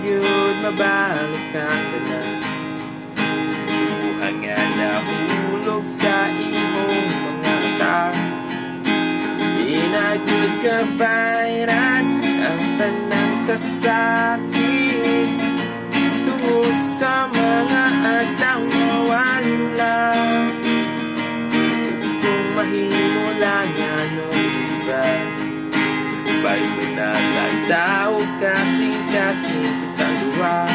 yun mabalik ka na. Buha nga nahulog sa imong mga mata. Inagod ka bayran ang tanang kasakit tungod sa mga atang mawala. Kung mahimo lang yan o iba, ba'y mo na tataw kasing-kasing taluwa.